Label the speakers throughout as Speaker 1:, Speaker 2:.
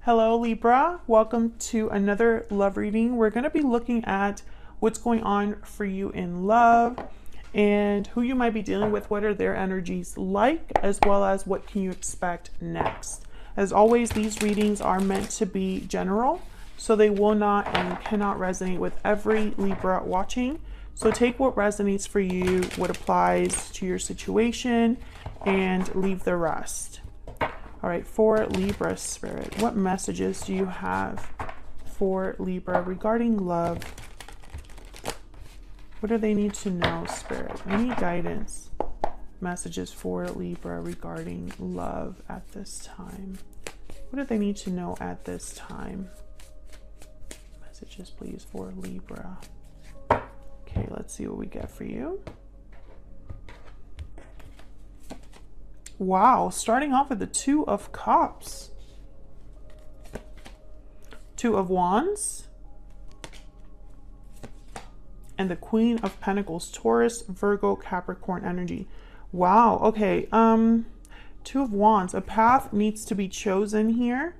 Speaker 1: Hello Libra, welcome to another love reading. We're going to be looking at what's going on for you in love and who you might be dealing with, what are their energies like, as well as what can you expect next. As always, these readings are meant to be general, so they will not and cannot resonate with every Libra watching. So take what resonates for you, what applies to your situation, and leave the rest. All right, for Libra Spirit, what messages do you have for Libra regarding love? What do they need to know, Spirit? Any guidance messages for Libra regarding love at this time? What do they need to know at this time? Messages, please, for Libra. Okay, let's see what we get for you. Wow, starting off with the Two of Cups. Two of Wands. And the Queen of Pentacles, Taurus, Virgo, Capricorn energy. Wow, okay. Two of Wands. A path needs to be chosen here.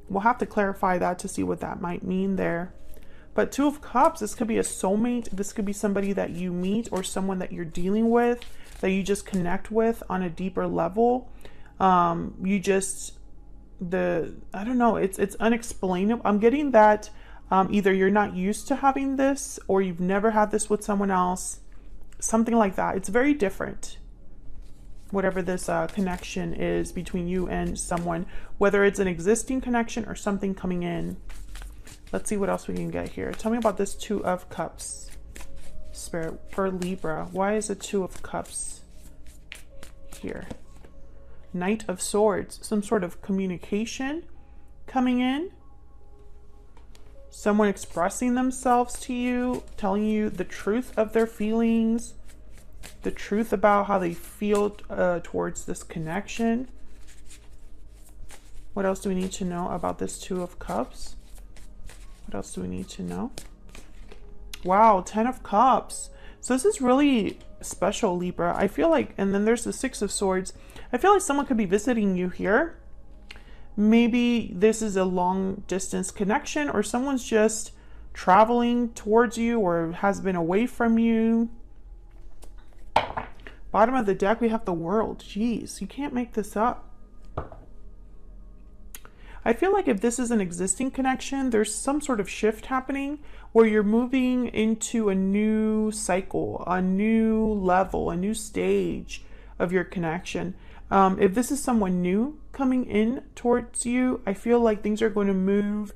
Speaker 1: We'll have to clarify that to see what that might mean there. But Two of Cups, this could be a soulmate. This could be somebody that you meet or someone that you're dealing with, that you just connect with on a deeper level. I don't know, it's unexplainable. I'm getting that either you're not used to having this or you've never had this with someone else, something like that. It's very different, whatever this connection is between you and someone, whether it's an existing connection or something coming in. Let's see what else we can get here. Tell me about this Two of Cups, Spirit, for Libra. Why is the Two of Cups here? Knight of Swords, some sort of communication coming in. Someone expressing themselves to you, telling you the truth of their feelings, the truth about how they feel towards this connection. What else do we need to know about this Two of Cups? What else do we need to know? Wow, Ten of Cups. So this is really special, Libra. I feel like, and then there's the Six of Swords. I feel like someone could be visiting you here. Maybe this is a long distance connection, or someone's just traveling towards you or has been away from you. Bottom of the deck, we have the World. Jeez, you can't make this up. I feel like if this is an existing connection, there's some sort of shift happening where you're moving into a new cycle, a new level, a new stage of your connection. If this is someone new coming in towards you, I feel like things are going to move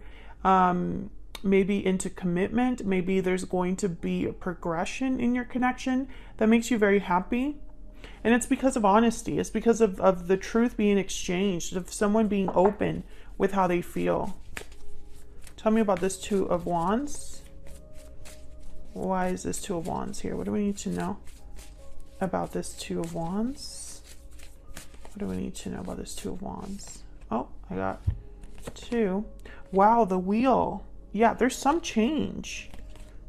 Speaker 1: maybe into commitment. Maybe there's going to be a progression in your connection that makes you very happy. And it's because of honesty. It's because of the truth being exchanged, of someone being open with how they feel. Tell me about this Two of Wands. Why is this Two of Wands here? What do we need to know about this Two of Wands? What do we need to know about this Two of Wands? Oh, I got two. Wow, the Wheel. Yeah, there's some change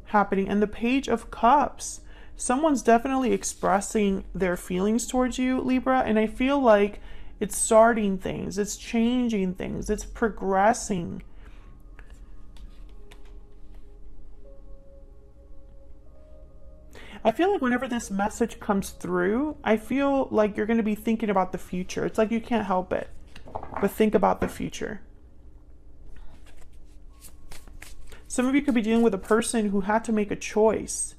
Speaker 1: happening. And the Page of Cups. Someone's definitely expressing their feelings towards you, Libra. And I feel like it's starting things. It's changing things. It's progressing. I feel like whenever this message comes through, I feel like you're going to be thinking about the future. It's like you can't help it but think about the future. Some of you could be dealing with a person who had to make a choice,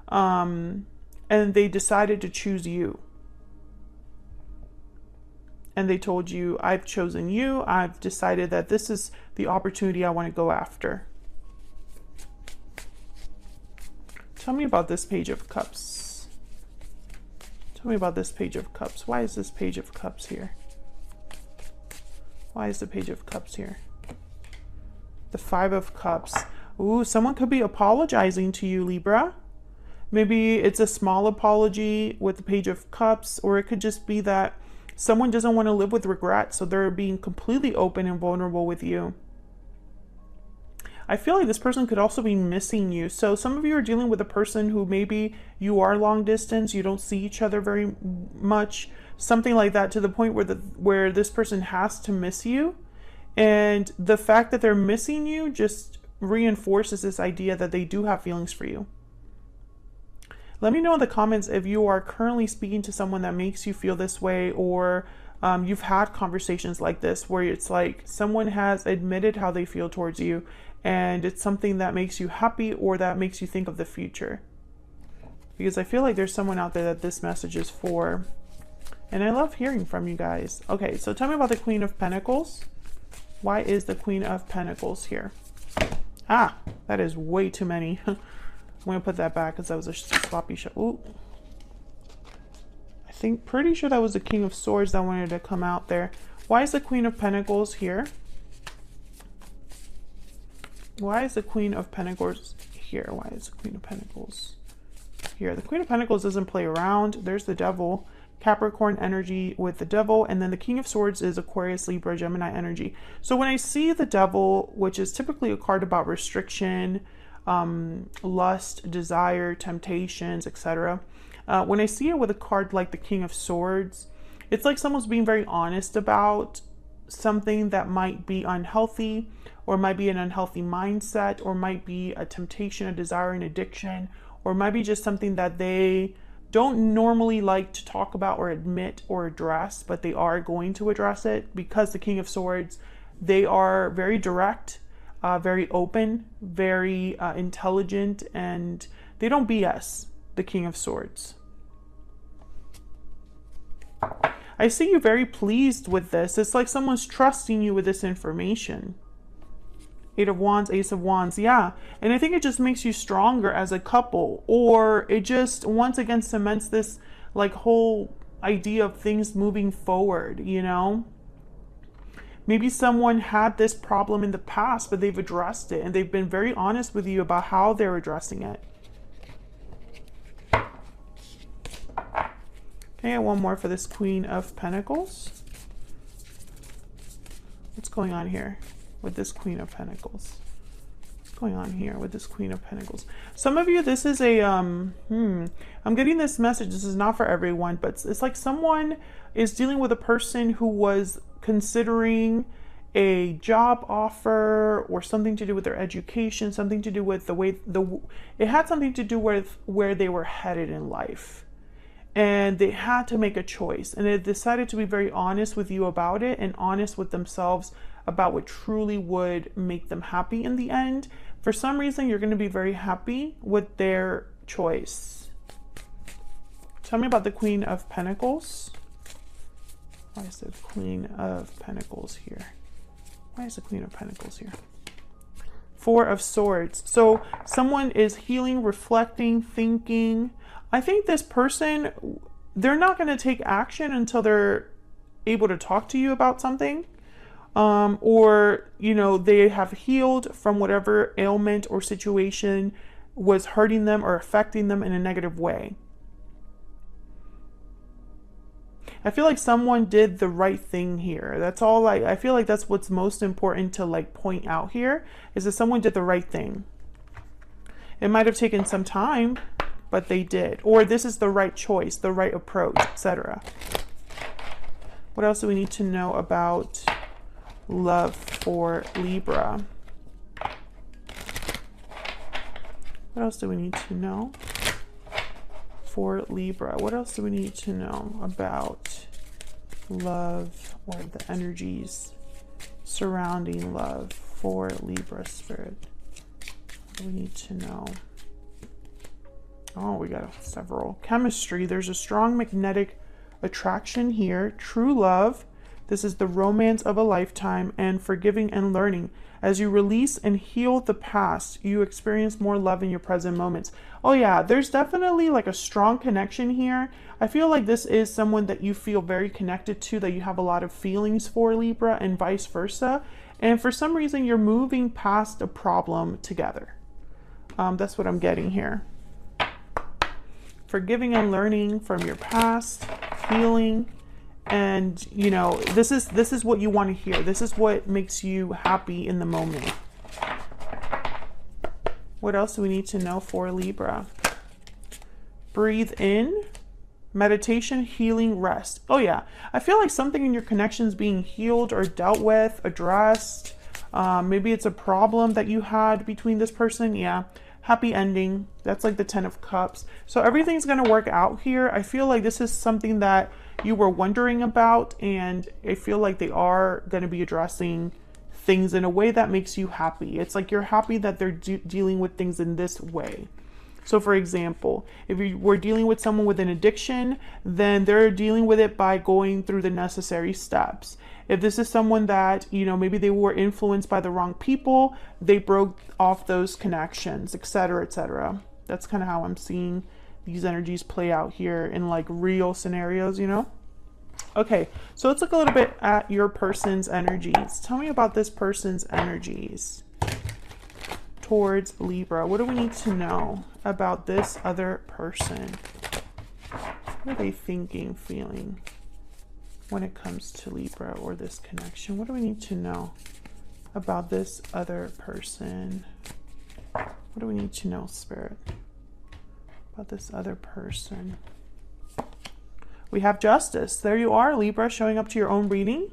Speaker 1: and they decided to choose you. And they told you, I've chosen you. I've decided that this is the opportunity I want to go after. Tell me about this Page of Cups. Tell me about this Page of Cups. Why is this Page of Cups here? Why is the Page of Cups here? The Five of Cups. Ooh, someone could be apologizing to you, Libra. Maybe it's a small apology with the Page of Cups, or it could just be that someone doesn't want to live with regret, so they're being completely open and vulnerable with you. I feel like this person could also be missing you. So some of you are dealing with a person who maybe you are long distance, you don't see each other very much, something like that, to the point where this person has to miss you. And the fact that they're missing you just reinforces this idea that they do have feelings for you. Let me know in the comments if you are currently speaking to someone that makes you feel this way, or you've had conversations like this where it's like someone has admitted how they feel towards you and it's something that makes you happy or that makes you think of the future. Because I feel like there's someone out there that this message is for. And I love hearing from you guys. Okay, so tell me about the Queen of Pentacles. Why is the Queen of Pentacles here? Ah, that is way too many. I'm going to put that back because that was a sloppy shot. Ooh. I think, pretty sure that was the King of Swords that wanted to come out there. Why is the Queen of Pentacles here? Why is the Queen of Pentacles here? Why is the Queen of Pentacles here? The Queen of Pentacles doesn't play around. There's the Devil. Capricorn energy with the Devil, and then the King of Swords is Aquarius, Libra, Gemini energy. So when I see the Devil, which is typically a card about restriction, lust, desire, temptations, etc. When I see it with a card like the King of Swords, it's like someone's being very honest about something that might be unhealthy, or might be an unhealthy mindset, or might be a temptation, a desire, an addiction, or might be just something that they don't normally like to talk about or admit or address, but they are going to address it because the King of Swords, they are very direct, very open, very intelligent, and they don't BS, the King of Swords. I see you very pleased with this. It's like someone's trusting you with this information. Eight of Wands, Ace of Wands, yeah. And I think it just makes you stronger as a couple, or it just once again cements this like whole idea of things moving forward, you know? Maybe someone had this problem in the past, but they've addressed it and they've been very honest with you about how they're addressing it. Okay, one more for this Queen of Pentacles. What's going on here with this Queen of Pentacles? What's going on here with this Queen of Pentacles? Some of you, this is a, I'm getting this message. This is not for everyone, but it's like someone is dealing with a person who was considering a job offer or something to do with their education, something to do with the way, it had something to do with where they were headed in life. And they had to make a choice, and they decided to be very honest with you about it and honest with themselves about what truly would make them happy in the end. For some reason, you're going to be very happy with their choice. Tell me about the Queen of Pentacles. Why is the Queen of Pentacles here? Why is the Queen of Pentacles here? Four of Swords. So someone is healing, reflecting, thinking. I think this person, they're not going to take action until they're able to talk to you about something. Or, you know, they have healed from whatever ailment or situation was hurting them or affecting them in a negative way. I feel like someone did the right thing here. That's all I feel like that's what's most important to like point out here, is that someone did the right thing. It might have taken some time, but they did. Or this is the right choice, the right approach, etc. What else do we need to know about love for Libra? What else do we need to know for Libra? What else do we need to know about love, or the energies surrounding love for Libra spirit? What do we need to know? Oh, we got several. Chemistry. There's a strong magnetic attraction here. True love. This is the romance of a lifetime, and forgiving and learning. As you release and heal the past, you experience more love in your present moments. Oh yeah, there's definitely like a strong connection here. I feel like this is someone that you feel very connected to, that you have a lot of feelings for, Libra, and vice versa. And for some reason, you're moving past a problem together. That's what I'm getting here. Forgiving and learning from your past, healing, and you know, this is what you want to hear. This is what makes you happy in the moment. What else do we need to know for Libra? Breathe in, Meditation, healing, rest. Oh yeah, I feel like something in your connection is being healed or dealt with, addressed. Maybe it's a problem that you had between this person. Yeah, happy ending. That's like the 10 of Cups. So everything's going to work out here. I feel like this is something that you were wondering about, and I feel like they are going to be addressing things in a way that makes you happy. It's like you're happy that they're dealing with things in this way. So for example, if you were dealing with someone with an addiction, then they're dealing with it by going through the necessary steps. If this is someone that, you know, maybe they were influenced by the wrong people, they broke off those connections, etc., etc. That's kind of how I'm seeing these energies play out here in like real scenarios, you know? Okay, so let's look a little bit at your person's energies. Tell me about this person's energies towards Libra. What do we need to know about this other person? What are they thinking, feeling when it comes to Libra or this connection? What do we need to know about this other person? What do we need to know, Spirit, about this other person? We have Justice. There you are, Libra, showing up to your own reading.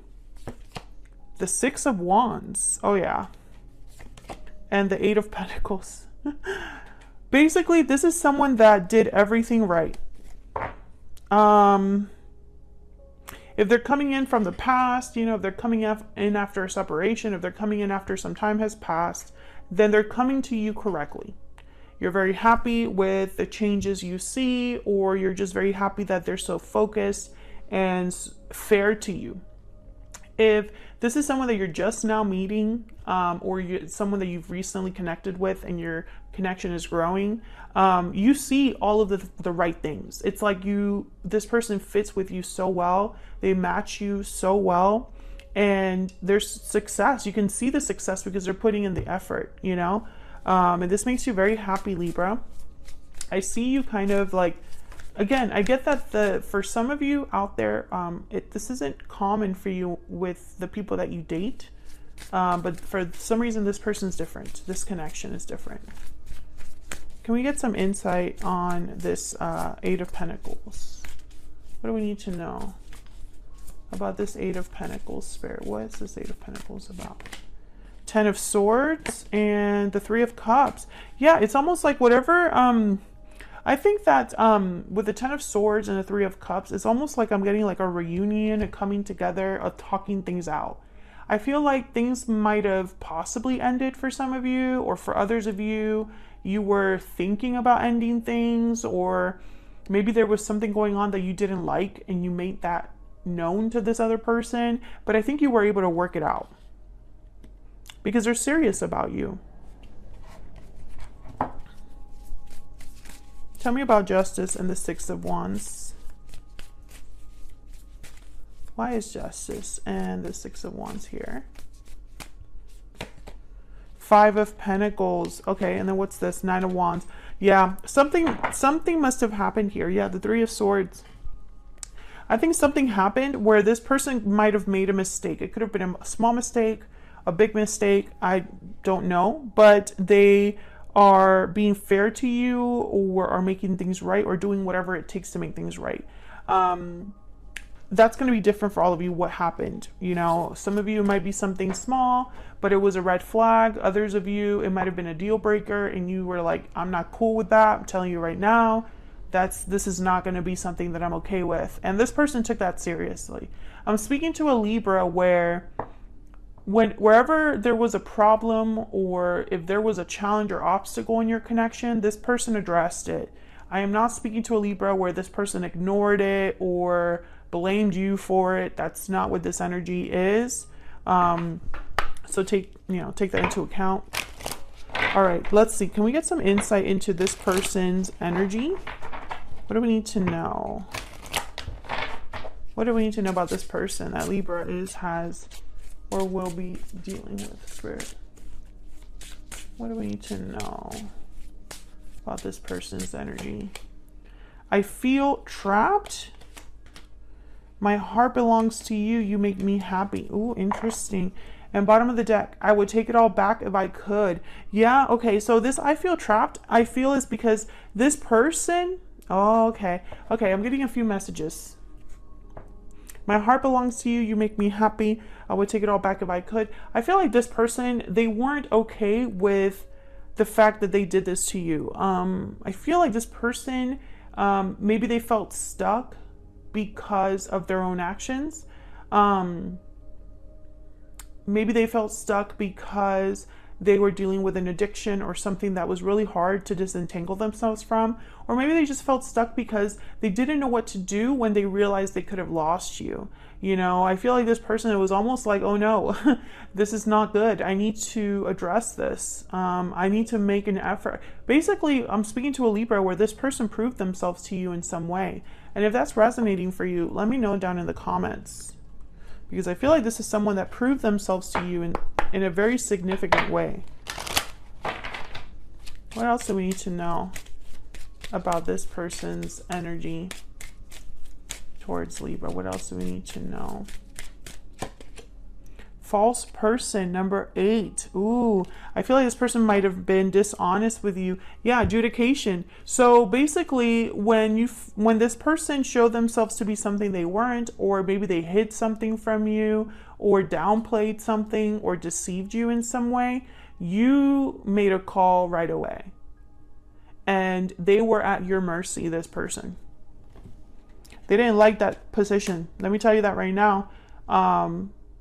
Speaker 1: The 6 of Wands. Oh yeah. And the 8 of Pentacles. Basically, this is someone that did everything right. If they're coming in from the past, you know, if they're coming in after a separation, if they're coming in after some time has passed, then they're coming to you correctly. You're very happy with the changes you see, or you're just very happy that they're so focused and fair to you. If this is someone that you're just now meeting, or someone that you've recently connected with and your connection is growing, you see all of the right things. It's like this person fits with you so well. They match you so well, and there's success. You can see the success because they're putting in the effort, you know? And this makes you very happy, Libra. I see you kind of like, again, I get that for some of you out there, this isn't common for you with the people that you date. But for some reason, this person's different. This connection is different. Can we get some insight on this 8 of Pentacles? What do we need to know about this 8 of Pentacles, Spirit? What is this 8 of Pentacles about? 10 of Swords and the 3 of Cups. Yeah, it's almost like whatever... I think that with the 10 of Swords and the 3 of Cups, it's almost like I'm getting like a reunion, a coming together, a talking things out. I feel like things might have possibly ended for some of you, or for others of you, you were thinking about ending things, or maybe there was something going on that you didn't like and you made that known to this other person, but I think you were able to work it out because they're serious about you. Tell me about Justice and the 6 of Wands. Why is Justice and the 6 of Wands here? 5 of Pentacles. Okay, and then what's this? 9 of Wands. Yeah, something must have happened here. Yeah, the 3 of Swords. I think something happened where this person might have made a mistake. It could have been a small mistake, a big mistake. I don't know, but they are being fair to you, or are making things right, or doing whatever it takes to make things right. That's going to be different for all of you. What happened, you know, some of you it might be something small, but it was a red flag. Others of you, it might have been a deal breaker, and you were like, I'm not cool with that. I'm telling you right now, this is not going to be something that I'm okay with. And this person took that seriously. I'm speaking to a Libra where wherever there was a problem, or if there was a challenge or obstacle in your connection, this person addressed it. I am not speaking to a Libra where this person ignored it or blamed you for it. That's not what this energy is. So take that into account. All right, let's see. Can we get some insight into this person's energy? What do we need to know? What do we need to know about this person that Libra has, or will be dealing with, Spirit? What do we need to know about this person's energy? I feel trapped. My heart belongs to you. You make me happy. Ooh, interesting. And bottom of the deck, I would take it all back if I could. Yeah, okay. So this I feel trapped, I feel is because this person, Oh, okay. Okay, I'm getting a few messages. My heart belongs to you. You make me happy. I would take it all back if I could. I feel like this person, they weren't okay with the fact that they did this to you. I feel like this person, maybe they felt stuck because of their own actions. Maybe they felt stuck because they were dealing with an addiction or something that was really hard to disentangle themselves from. Or maybe they just felt stuck because they didn't know what to do when they realized they could have lost you. You know, I feel like this person, it was almost like, oh no, this is not good. I need to address this. I need to make an effort. Basically, I'm speaking to a Libra where this person proved themselves to you in some way. And if that's resonating for you, let me know down in the comments. Because I feel like this is someone that proved themselves to you in a very significant way. What else do we need to know about this person's energy towards Libra? What else do we need to know? False person, number 8. Ooh, I feel like this person might have been dishonest with you. Yeah, adjudication. So basically, when this person showed themselves to be something they weren't, or maybe they hid something from you, or downplayed something, or deceived you in some way, you made a call right away. And they were at your mercy, this person. They didn't like that position. Let me tell you that right now.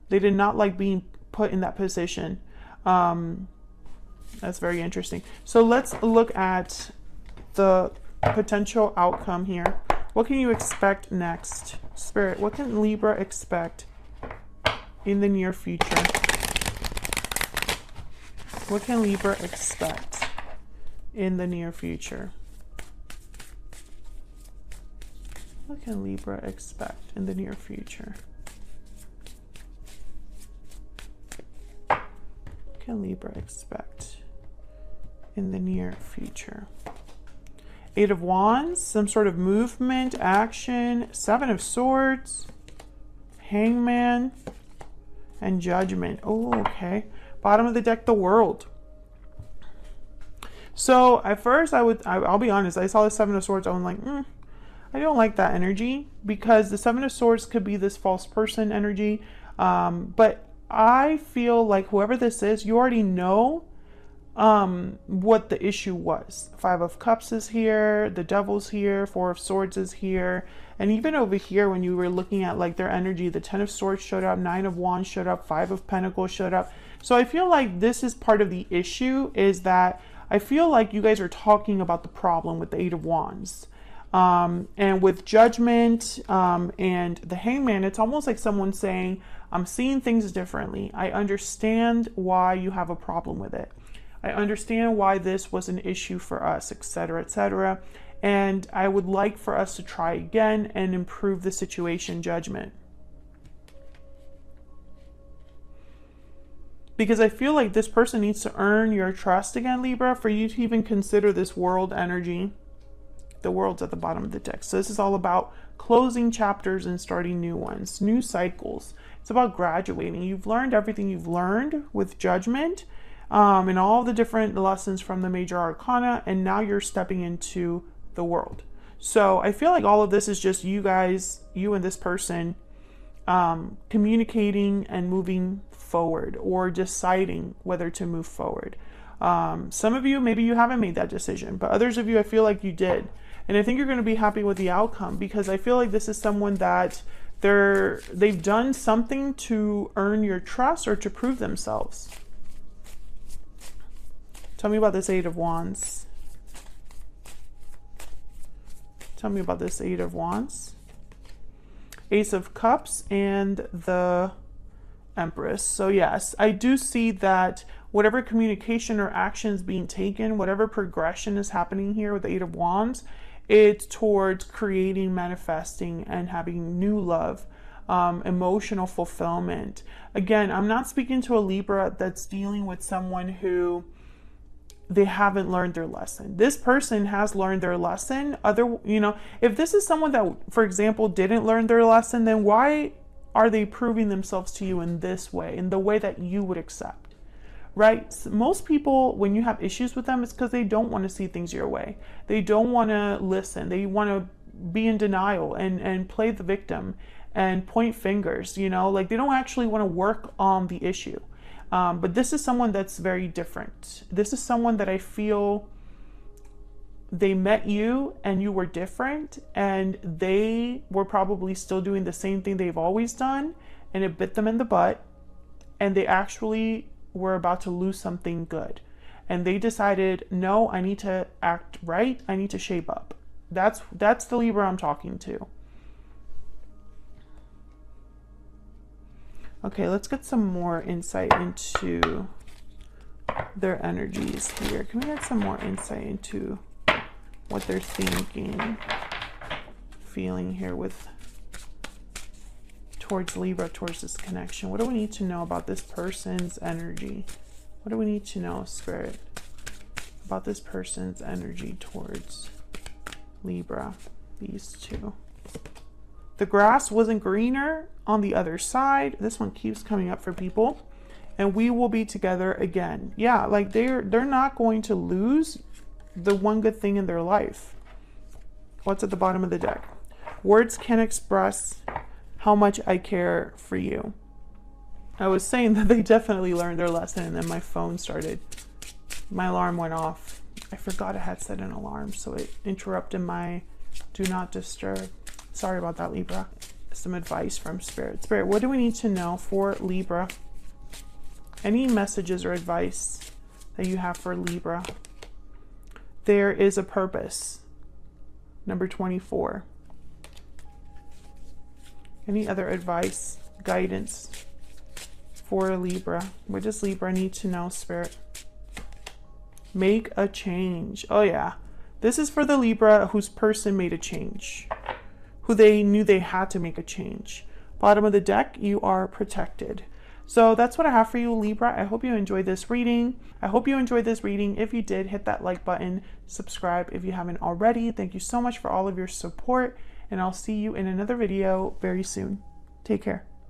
Speaker 1: They did not like being put in that position. That's very interesting. So let's look at the potential outcome here. What can you expect next? Spirit, what can Libra expect in the near future? What can Libra expect in the near future? What can Libra expect in the near future? What can Libra expect in the near future? 8 of Wands, some sort of movement, action, 7 of Swords, Hangman, and Judgment. Oh, okay. Bottom of the deck, the World. So at first, I'll be honest, I saw the 7 of Swords, I'm like, I don't like that energy, because the 7 of Swords could be this false person energy. But I feel like whoever this is, you already know what the issue was. 5 of Cups is here, the Devil's here, 4 of Swords is here, and even over here when you were looking at like their energy, the 10 of Swords showed up, 9 of Wands showed up, 5 of Pentacles showed up. So I feel like this is part of the issue, is that I feel like you guys are talking about the problem with the 8 of Wands. And with Judgment and the Hangman, it's almost like someone saying, I'm seeing things differently. I understand why you have a problem with it. I understand why this was an issue for us, etc., etc. And I would like for us to try again and improve the situation, Judgment. Because I feel like this person needs to earn your trust again, Libra, for you to even consider this World energy. The World's at the bottom of the deck. So this is all about closing chapters and starting new ones, new cycles. It's about graduating. You've learned everything you've learned with Judgment and all the different lessons from the major arcana, and now you're stepping into the World. So I feel like all of this is just you guys, you and this person communicating and moving forward, or deciding whether to move forward. Some of you, maybe you haven't made that decision, but others of you, I feel like you did. And I think you're going to be happy with the outcome, because I feel like this is someone that they've done something to earn your trust or to prove themselves. Tell me about this 8 of Wands. Tell me about this 8 of Wands. Ace of Cups and the Empress. So yes, I do see that whatever communication or actions being taken, whatever progression is happening here with the 8 of Wands, it's towards creating, manifesting, and having new love, emotional fulfillment. Again, I'm not speaking to a Libra that's dealing with someone who they haven't learned their lesson. This person has learned their lesson. If this is someone that, for example, didn't learn their lesson, then why are they proving themselves to you in this way, in the way that you would accept? right? Most people, when you have issues with them, it's because they don't want to see things your way. They don't want to listen. They want to be in denial and play the victim and point fingers, you know, like they don't actually want to work on the issue. But this is someone that's very different. This is someone that I feel they met you and you were different, and they were probably still doing the same thing they've always done, and it bit them in the butt, and they actually were about to lose something good. And they decided, no, I need to act right. I need to shape up. That's the Libra I'm talking to. Okay, let's get some more insight into their energies here. Can we get some more insight into what they're thinking, feeling here with towards Libra, towards this connection? What do we need to know about this person's energy? What do we need to know, Spirit, about this person's energy towards Libra, these two? The grass wasn't greener on the other side. This one keeps coming up for people. And we will be together again. Yeah, like they're not going to lose the one good thing in their life. What's at the bottom of the deck? Words can't express how much I care for you. I was saying that they definitely learned their lesson, and then my phone started. My alarm went off. I forgot I had set an alarm, so it interrupted my do not disturb. Sorry about that, Libra. Some advice from Spirit. Spirit, what do we need to know for Libra? Any messages or advice that you have for Libra? There is a purpose. Number 24. Any other advice, guidance for Libra? What does Libra need to know, Spirit? Make a change. Oh yeah. This is for the Libra whose person made a change, who they knew they had to make a change. Bottom of the deck, you are protected. So that's what I have for you, Libra. I hope you enjoyed this reading. If you did, hit that like button, subscribe if you haven't already. Thank you so much for all of your support, and I'll see you in another video very soon. Take care.